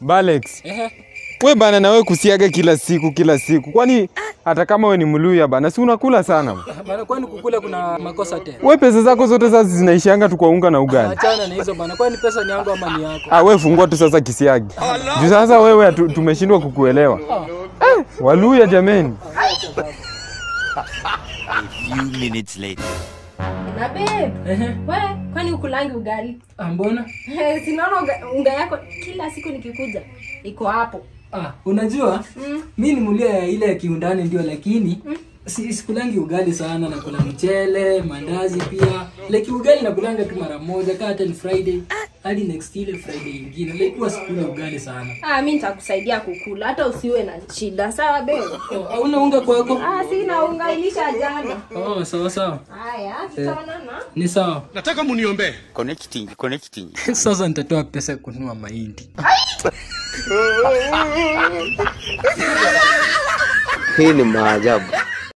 Balex. Wewe bana na wewe kusiaga kila siku. Kwani hata kama wewe ni Mluya bana, si unakula sana? Bana kwani kukula kuna makosa tena? Wewe pesa zako zote sasa zinaishianga tu kwa unga na ugali. Achana na hizo bana. Kwani pesa ni yangu ama ni yako? Wewe fungua tu sasa kisiagi. Juu sasa wewe tumeshindwa kukuelewa. Waluya jameni. A few minutes later. Na babe. Wewe kwani ukulangi ugali? Mbona? Sinaona unga yako kila siku nikikuja iko hapo. Unajua? Mimi ni Mluya ile ya kiundani ndio, lakini sikulangi ugali sana, nakula mchele, mandazi pia. Like ugali nakulanga tu mara moja hata ni Friday hadi next ile Friday nyingine. Like huwa sikula ugali sana. Mimi nitakusaidia kukula hata usiwe na shida. Sawa babe? Hauna unga kwako? Sina unga, ilisha jana. Sawa. Haya, tutaonana. Ni sawa. Nataka muniombe. Connecting. Sasa nitatoa pesa kununua mahindi. Hii ni maajabu.